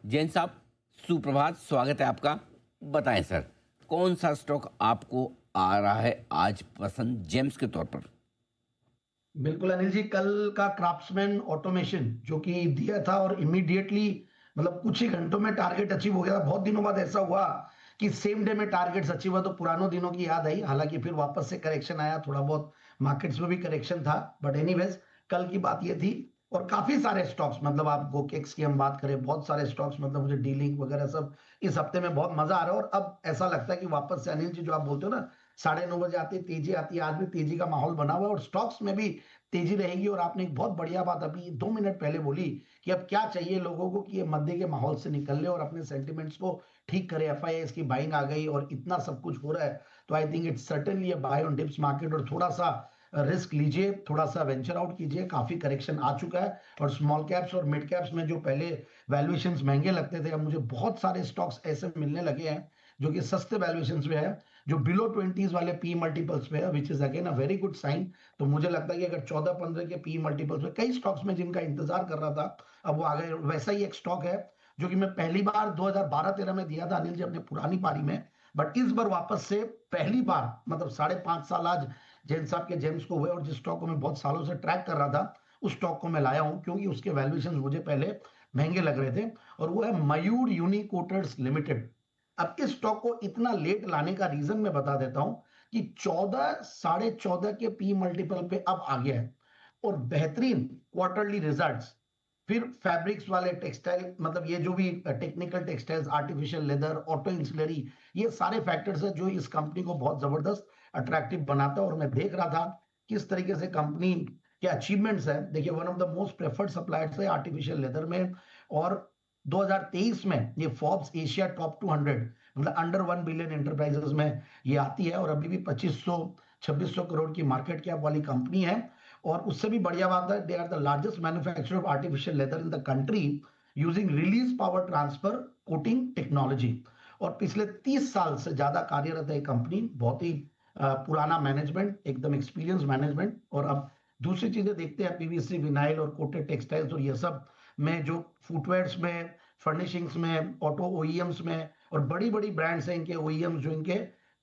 जैन साहब, सुप्रभात, स्वागत है आपका। बताएं सर, कौन सा स्टॉक आपको आ रहा है आज पसंद जेम्स के तौर पर? बिल्कुल अनिल जी, कल का क्राफ्ट्समैन ऑटोमेशन जो कि दिया था और इमीडिएटली मतलब कुछ ही घंटों में टारगेट अचीव हो गया था। बहुत दिनों बाद ऐसा हुआ कि सेम डे में टारगेट्स अचीव हुआ, तो पुरानों दिनं की याद आई। हालांकि फिर वापस से करेक्शन आया, थोड़ा बहुत मार्केट्स में भी करेक्शन था, बट एनीवेज कल की बात ये थी। और काफी सारे स्टॉक्स, मतलब आप गोकेक्स की हम बात करें, बहुत सारे स्टॉक्स, मतलब मुझे डीलिंग वगैरह सब इस हफ्ते में बहुत मजा आ रहा है। और अब ऐसा लगता है कि वापस से अनिल जी, जो आप बोलते हो ना, 9:30 बजे आती है तेजी, आती है। आज भी तेजी का माहौल बना हुआ है और स्टॉक्स में भी तेजी रहेगी। और आपने एक बहुत बढ़िया बात अभी 2 मिनट पहले बोली कि अब क्या चाहिए लोगों को कि ये मद्दे के माहौल से निकल ले और अपने सेंटिमेंट्स को ठीक करे। एफआईआई की बाइंग आ गई और इतना सब कुछ हो रहा है, तो I think it's certainly a buy on dips market. और थोड़ा सा रिस्क लीजिए, थोड़ा सा वेंचर आउट कीजिए। काफी करेक्शन आ चुका है और स्मॉल कैप्स और मिड कैप्स में जो पहले वैल्यूएशंस महंगे लगते थे, अब मुझे बहुत सारे स्टॉक्स ऐसे मिलने लगे हैं जो कि सस्ते वैल्यूएशंस पे है, जो बिलो 20s वाले पी मल्टीपल्स पे है, which is again a very good sign. तो मुझे लगता है कि अगर 14-15 के पी मल्टीपल्स में कई स्टॉक्स में जिनका इंतजार कर रहा था, अब वो आ गए। वैसा ही एक स्टॉक है जो कि मैं पहली बार 2012-13 में दिया था अनिल जी, अपने पुरानी पारी में। बट इस बार वापस से पहली बार, मतलब 5.5 साल आज जैन साहब के जेम्स को हुए, और जिस स्टॉक को मैं बहुत सालों से ट्रैक कर रहा था, उस स्टॉक को मैं लाया हूं क्योंकि उसके वैल्यूएशन मुझे पहले महंगे लग रहे थे। और वो है मयूर यूनिकोटर्स लिमिटेड। अब इस स्टॉक को इतना लेट लाने का रीजन मैं बता देता हूं कि 14, 14.5 के पी मल्टीपल पे अब आ गया है और बेहतरीन क्वार्टरली रिजल्ट्स। फिर फैब्रिक्स वाले टेक्सटाइल, मतलब ये जो भी technical textiles, artificial leather, auto ancillary, ये सारे फैक्टर्स है जो इस कंपनी को बहुत जबरदस्त अट्रैक्टिव बनाता है। और मैं देख रहा था किस तरीके से कंपनी के अचीवमेंट्स है। देखिए, one of the most preferred suppliers है आर्टिफिशियल लेदर में। और 2023 में ये फोर्ब्स एशिया टॉप 200, मतलब अंडर 1 बिलियन एंटरप्राइजेस में ये आती है। और अभी भी 2500-2600 करोड़ की मार्केट कैप वाली कंपनी है। और उससे भी बढ़िया बात है, they are the largest manufacturer of artificial leather in the country using release power transfer coating technology. और पिछले 30 साल से ज्यादा कार्यरत है कंपनी। बहुत ही पुराना मैनेजमेंट, एकदम एक्सपीरियंस मैनेजमेंट। और अब दूसरी चीजें देखते हैं, पीवीसी, विनाइल और कोटेड टेक्सटाइल्स और ये सब में, जो फुटवेयर्स में, फर्निशिंग्स में, ऑटो ओईएम्स में, और बड़ी बड़ी ब्रांड्स हैं इनके ओईएम्स जो इनके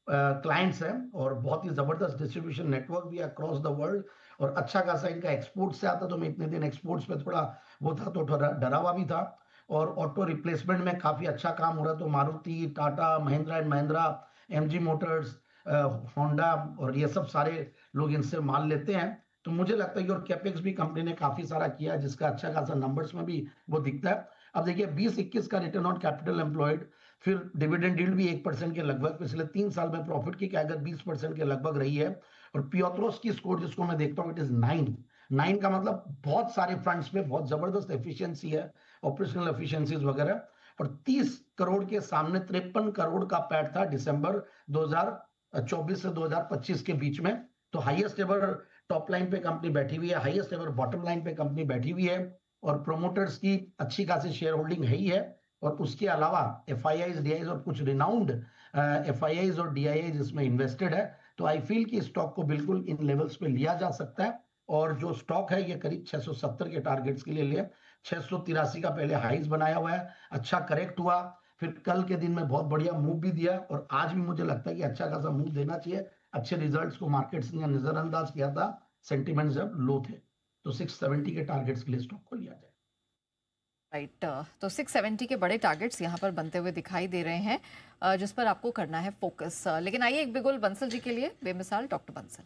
क्लाइंट्स हैं। और बहुत ही जबरदस्त डिस्ट्रीब्यूशन नेटवर्क भी अक्रॉस द वर्ल्ड। और अच्छा खासा इनका एक्सपोर्ट से आता, तो मैं इतने दिन एक्सपोर्ट्स पे थोड़ा वो था, तो थोड़ा डरा हुआ भी था। और ऑटो रिप्लेसमेंट में काफी अच्छा काम हो रहा, तो Maruti, Tata, Mahindra and Mahindra, MG Motors, Honda, और ये सब सारे लोग इनसे माल लेते हैं। तो मुझे लगता है कि और कैपेक्स भी कंपनी ने काफी सारा किया है, जिसका अच्छा खासा नंबर्स में भी वो दिखता है। अब देखिए, 20-21 का रिटर्न ऑन कैपिटल एम्प्लॉयड, फिर डिविडेंड यील्ड भी 1% के लगभग, पिछले 3 साल में प्रॉफिट की कैगर 20% के लगभग रही है। और पियोत्रोस की स्कोर जिसको मैं देखता हूँ, इट इज 9। 9 का मतलब बहुत सारे फ्रंट्स पे बहुत जबरदस्त एफिशिएंसी है, ऑपरेशनल एफिशिएंसीज वगैरह। और 30 करोड़ के सामने 53 करोड़ का पैट था दिसंबर 2024 से 2025 के बीच में। तो हाईएस्ट एवर टॉप लाइन पे कंपनी बैठी हुई है, हाईएस्ट एवर बॉटम लाइन पे कंपनी बैठी हुई है। और प्रोमोटर्स की अच्छी खासी शेयर होल्डिंग है ही है। और उसके अलावा एफआईआईज, डीआईज और कुछ रिनाउंड एफआईआईज और डीआईआईज इसमें इन्वेस्टेड है। तो आई फील कि स्टॉक को बिल्कुल इन लेवल्स पे लिया जा सकता है। और जो स्टॉक है ये करीब 670 के टारगेट्स के लिए लिया। 683 का पहले हाइज बनाया हुआ है, अच्छा करेक्ट हुआ, फिर कल के दिन में बहुत बढ़िया मूव भी दिया। और आज भी मुझे लगता है कि अच्छा खासा मूव देना चाहिए। अच्छे रिजल्ट्स को मार्केट्स ने नजरअंदाज किया था, सेंटिमेंट जब लो थे। तो 670 के टारगेट्स के लिए स्टॉक को लिया जाए। राइट। तो 670 के बड़े टारगेट्स यहाँ पर बनते हुए दिखाई दे रहे हैं, जिस पर आपको करना है फोकस। लेकिन आइए एक बिगुल बंसल जी के लिए, बेमिसाल डॉक्टर बंसल।